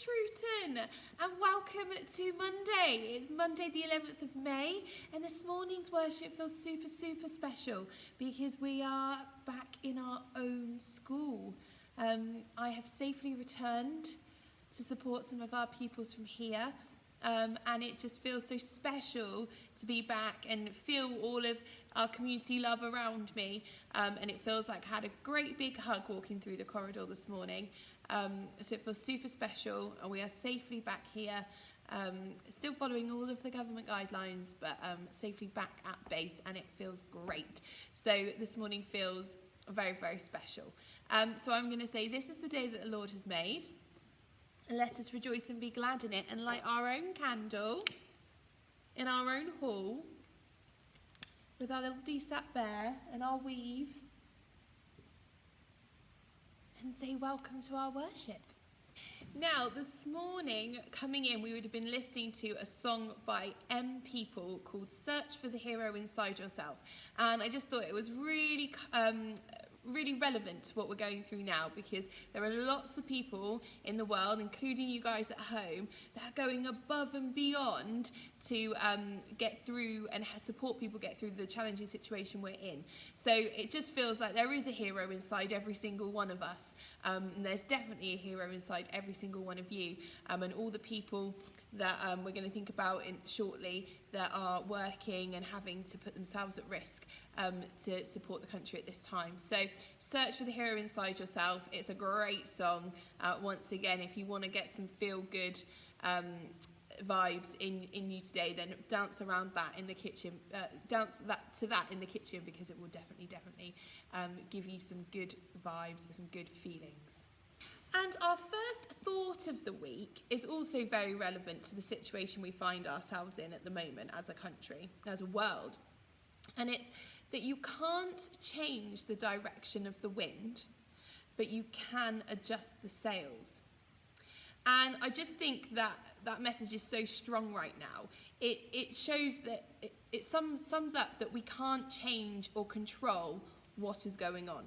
Truton, and welcome to Monday. It's Monday the 11th of May, and this morning's worship feels super special because we are back in our own school. I have safely returned to support some of our pupils from here, and it just feels so special to be back and feel all of our community love around me, and it feels like I had a great big hug walking through the corridor this morning. So it feels super special, and we are safely back here, still following all of the government guidelines, but safely back at base, and it feels great. So this morning feels very special. So I'm going to say, this is the day that the Lord has made. Let us rejoice and be glad in it, and light our own candle in our own hall with our little DSAP bear and our weave, and say welcome to our worship. Now, this morning, coming in, we would have been listening to a song by M People called Search for the Hero Inside Yourself. And I just thought it was really relevant to what we're going through now, because there are lots of people in the world, including you guys at home, that are going above and beyond to get through and support people get through the challenging situation we're in. So it just feels like there is a hero inside every single one of us. And there's definitely a hero inside every single one of you, and all the people that we're going to think about shortly that are working and having to put themselves at risk to support the country at this time. So search for the hero inside yourself. It's a great song. Once again, if you want to get some feel-good vibes in you today, then dance around that in the kitchen. Dance to that in the kitchen, because it will definitely give you some good vibes and some good feelings. And our first thought of the week is also very relevant to the situation we find ourselves in at the moment as a country, as a world. And it's that you can't change the direction of the wind, but you can adjust the sails. And I just think that message is so strong right now. It shows that, it sums up that we can't change or control what is going on,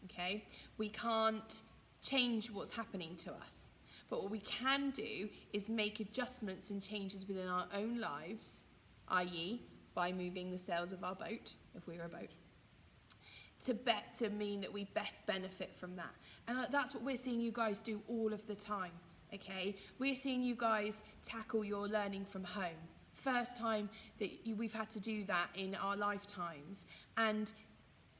okay? We can't change what's happening to us. But what we can do is make adjustments and changes within our own lives, i.e. by moving the sails of our boat, if we were a boat, to mean that we best benefit from that. And that's what we're seeing you guys do all of the time, okay? We're seeing you guys tackle your learning from home. First time that we've had to do that in our lifetimes. And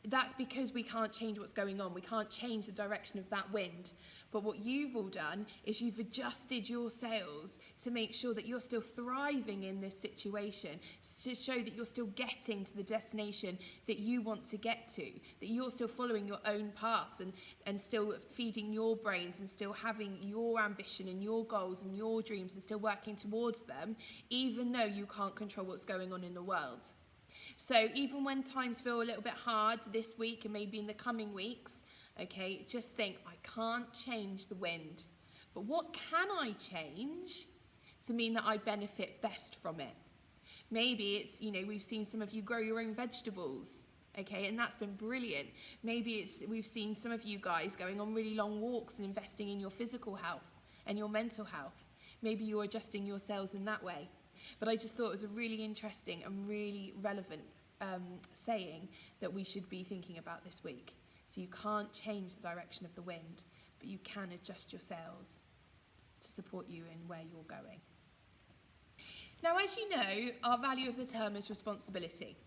that's because we can't change what's going on. We can't change the direction of that wind. But what you've all done is you've adjusted your sails to make sure that you're still thriving in this situation, to show that you're still getting to the destination that you want to get to, that you're still following your own paths and still feeding your brains and still having your ambition and your goals and your dreams and still working towards them, even though you can't control what's going on in the world. So even when times feel a little bit hard this week and maybe in the coming weeks, okay, just think, I can't change the wind. But what can I change to mean that I benefit best from it? Maybe it's, we've seen some of you grow your own vegetables, okay, and that's been brilliant. Maybe we've seen some of you guys going on really long walks and investing in your physical health and your mental health. Maybe you're adjusting your sails in that way. But I just thought it was a really interesting and really relevant saying that we should be thinking about this week. So you can't change the direction of the wind, but you can adjust your sails to support you in where you're going. Now, as you know, our value of the term is responsibility.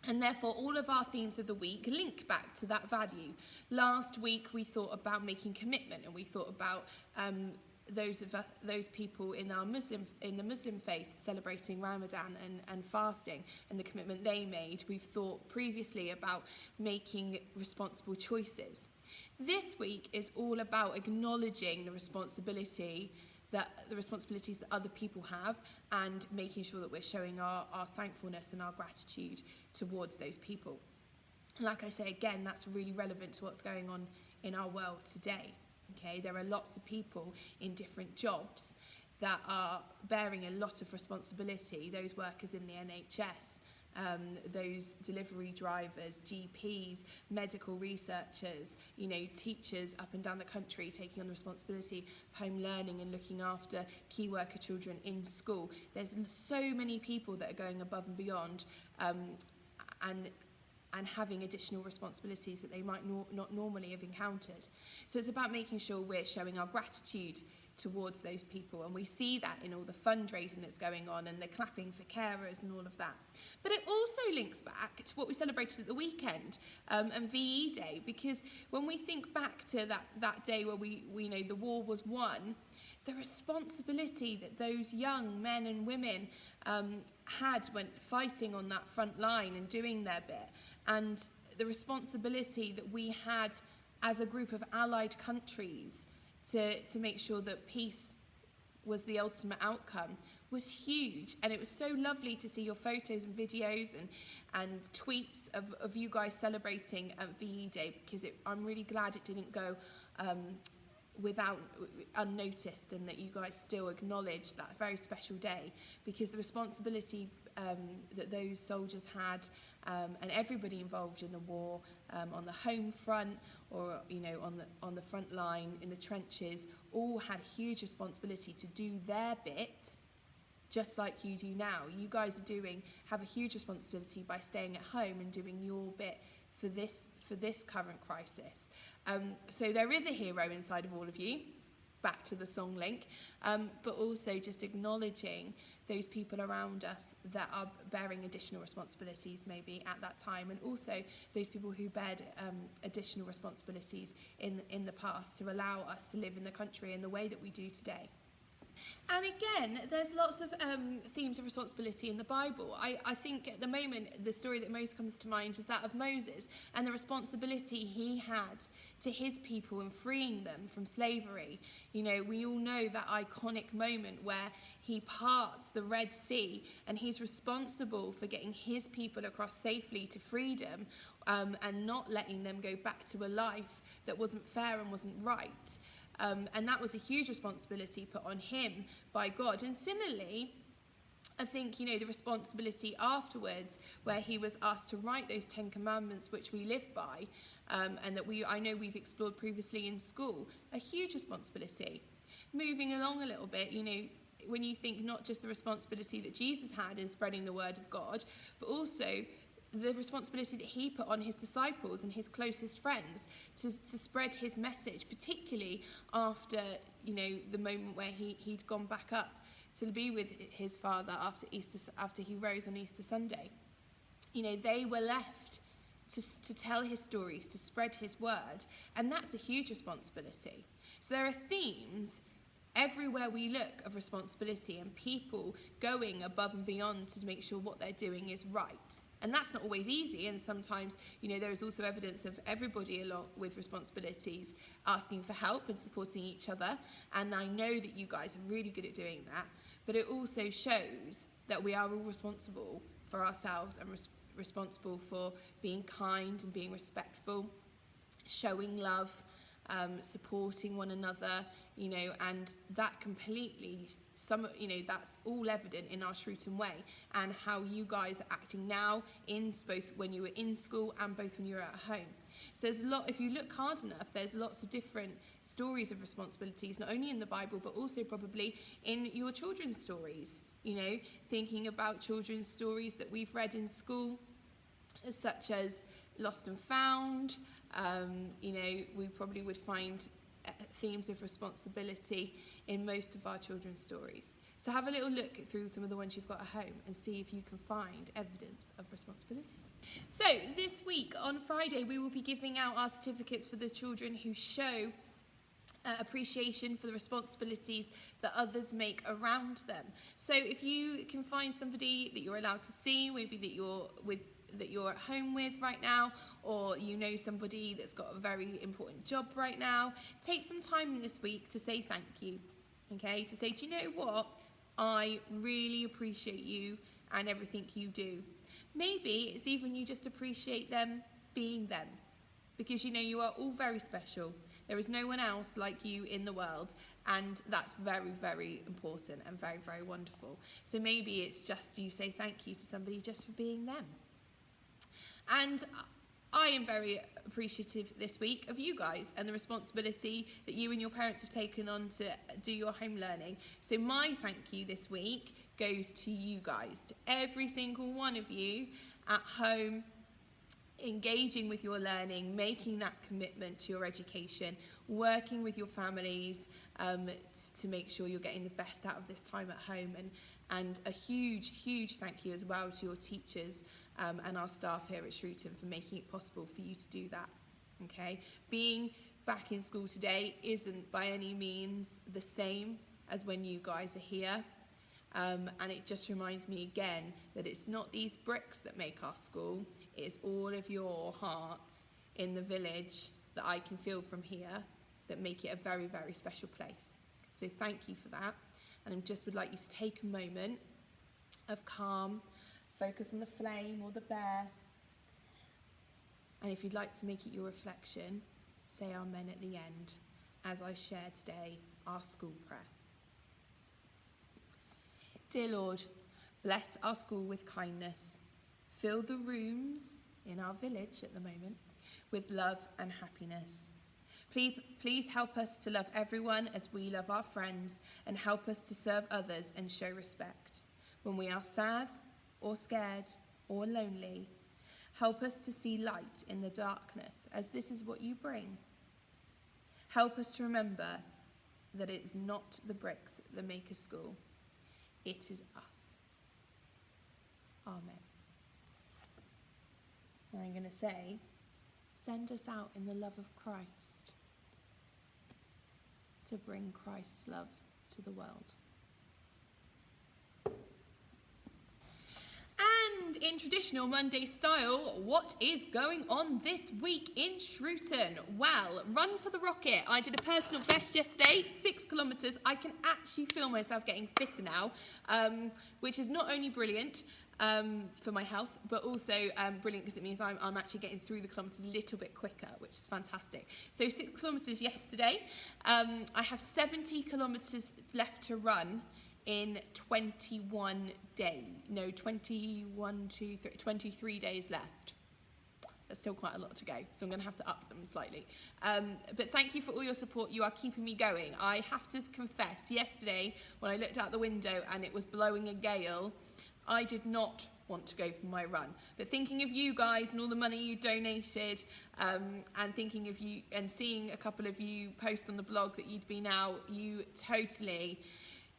And therefore, all of our themes of the week link back to that value. Last week, we thought about making commitment, and we thought about those people in the Muslim faith celebrating Ramadan and fasting and the commitment they made. We've thought previously about making responsible choices. This week is all about acknowledging the responsibilities that other people have and making sure that we're showing our thankfulness and our gratitude towards those people. Like I say again, that's really relevant to what's going on in our world today. Okay, there are lots of people in different jobs that are bearing a lot of responsibility. Those workers in the NHS, those delivery drivers, GPs, medical researchers, teachers up and down the country taking on the responsibility of home learning and looking after key worker children in school. There's so many people that are going above and beyond and having additional responsibilities that they might not normally have encountered. So it's about making sure we're showing our gratitude towards those people, and we see that in all the fundraising that's going on and the clapping for carers and all of that. But it also links back to what we celebrated at the weekend and VE Day, because when we think back to that day where we know the war was won, the responsibility that those young men and women had when fighting on that front line and doing their bit, and the responsibility that we had as a group of allied countries to make sure that peace was the ultimate outcome was huge. And it was so lovely to see your photos and videos and tweets of you guys celebrating VE Day, because I'm really glad it didn't go unnoticed, and that you guys still acknowledge that very special day, because the responsibility that those soldiers had, and everybody involved in the war, on the home front or on the front line in the trenches, all had a huge responsibility to do their bit, just like you do now. You guys have a huge responsibility by staying at home and doing your bit for this current crisis. So there is a hero inside of all of you, back to the song link, but also just acknowledging those people around us that are bearing additional responsibilities maybe at that time, and also those people who bared additional responsibilities in the past to allow us to live in the country in the way that we do today. And again, there's lots of themes of responsibility in the Bible. I think at the moment, the story that most comes to mind is that of Moses and the responsibility he had to his people in freeing them from slavery. We all know that iconic moment where he parts the Red Sea and he's responsible for getting his people across safely to freedom, and not letting them go back to a life that wasn't fair and wasn't right. And that was a huge responsibility put on him by God. And similarly, I think, the responsibility afterwards, where he was asked to write those 10 commandments which we live by, and that I know we've explored previously in school, a huge responsibility. Moving along a little bit, when you think not just the responsibility that Jesus had in spreading the word of God, but also the responsibility that he put on his disciples and his closest friends to spread his message, particularly after, the moment where he'd gone back up to be with his Father after he rose on Easter Sunday. They were left to tell his stories, to spread his word, and that's a huge responsibility. So there are themes everywhere we look of responsibility and people going above and beyond to make sure what they're doing is right. And that's not always easy, and sometimes, there is also evidence of everybody along with responsibilities asking for help and supporting each other, and I know that you guys are really good at doing that, but it also shows that we are all responsible for ourselves and responsible for being kind and being respectful, showing love, supporting one another, and that completely, that's all evident in our Shrewton Way and how you guys are acting now, both when you were in school and both when you were at home. So there's a lot, if you look hard enough, there's lots of different stories of responsibilities, not only in the Bible, but also probably in your children's stories, thinking about children's stories that we've read in school, such as Lost and Found. We probably would find themes of responsibility in most of our children's stories. So have a little look through some of the ones you've got at home and see if you can find evidence of responsibility. So this week on Friday, we will be giving out our certificates for the children who show appreciation for the responsibilities that others make around them. So if you can find somebody that you're allowed to see, maybe that you're at home with right now, or somebody that's got a very important job right now, take some time this week to say thank you, okay? To say, do you know what? I really appreciate you and everything you do. Maybe it's even you just appreciate them being them, because you are all very special. There is no one else like you in the world, and that's very, very important and very, very wonderful. So maybe it's just you say thank you to somebody just for being them. And I am very appreciative this week of you guys and the responsibility that you and your parents have taken on to do your home learning. So my thank you this week goes to you guys, to every single one of you at home, engaging with your learning, making that commitment to your education, working with your families to make sure you're getting the best out of this time at home. And a huge, huge thank you as well to your teachers and our staff here at Shrewton for making it possible for you to do that. Okay, being back in school today isn't by any means the same as when you guys are here. And it just reminds me again that it's not these bricks that make our school, it's all of your hearts in the village that I can feel from here that make it a very, very special place. So thank you for that. And I just would like you to take a moment of calm, focus on the flame or the bear. And if you'd like to make it your reflection, say amen at the end as I share today our school prayer. Dear Lord, bless our school with kindness. Fill the rooms in our village at the moment with love and happiness. Please help us to love everyone as we love our friends, and help us to serve others and show respect. When we are sad or scared or lonely, help us to see light in the darkness, as this is what you bring. Help us to remember that it is not the bricks that make a school. It is us. Amen. And I'm going to say, send us out in the love of Christ to bring Christ's love to the world. And in traditional Monday style, what is going on this week in Shrewton? Well, Run for the Rocket. I did a personal best yesterday, 6 kilometres. I can actually feel myself getting fitter now, which is not only brilliant for my health, but also brilliant because it means I'm actually getting through the kilometres a little bit quicker, which is fantastic. So 6 kilometres yesterday. I have 70 kilometres left to run in 21 days. No, 23 days left. There's still quite a lot to go, so I'm going to have to up them slightly. But thank you for all your support. You are keeping me going. I have to confess, yesterday when I looked out the window and it was blowing a gale, I did not want to go for my run. But thinking of you guys and all the money you donated, and thinking of you and seeing a couple of you post on the blog that you'd been out, you totally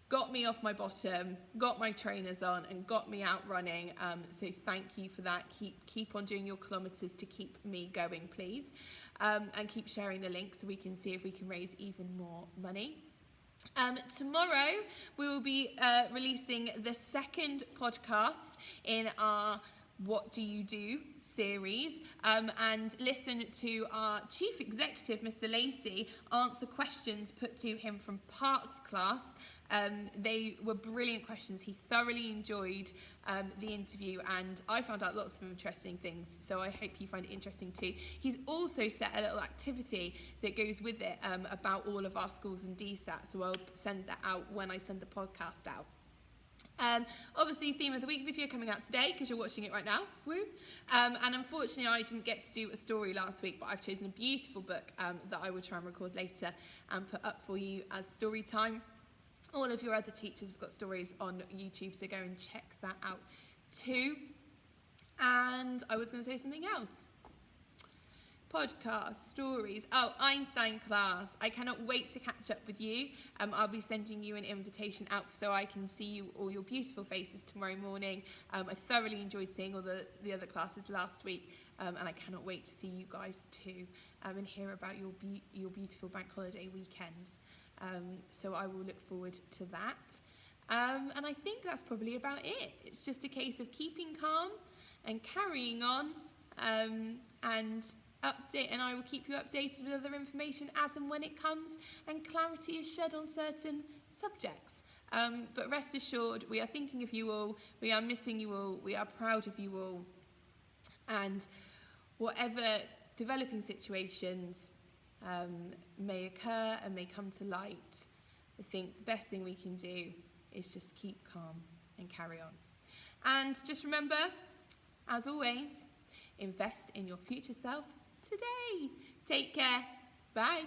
got me off my bottom, got my trainers on, and got me out running. So thank you for that. Keep on doing your kilometres to keep me going, please. And keep sharing the link so we can see if we can raise even more money. Tomorrow we will be releasing the second podcast in our What Do You Do series, and listen to our Chief Executive, Mr. Lacey, answer questions put to him from Parks class. They were brilliant questions. He thoroughly enjoyed the interview, and I found out lots of interesting things, so I hope you find it interesting too. He's also set a little activity that goes with it about all of our schools and DSAT, so I'll send that out when I send the podcast out. Obviously, theme of the week video coming out today because you're watching it right now. Woo! And unfortunately, I didn't get to do a story last week, but I've chosen a beautiful book that I will try and record later and put up for you as story time. All of your other teachers have got stories on YouTube, so go and check that out too. And I was going to say something else. Podcast, stories. Oh, Einstein class. I cannot wait to catch up with you. I'll be sending you an invitation out so I can see you, all your beautiful faces tomorrow morning. I thoroughly enjoyed seeing all the other classes last week, and I cannot wait to see you guys too, and hear about your beautiful bank holiday weekends. So I will look forward to that. And I think that's probably about it. It's just a case of keeping calm and carrying on, and I will keep you updated with other information as and when it comes and clarity is shed on certain subjects. But rest assured, we are thinking of you all, we are missing you all, we are proud of you all, and whatever developing situations may occur and may come to light, I think the best thing we can do is just keep calm and carry on. And just remember, as always, invest in your future self today. Take care. Bye.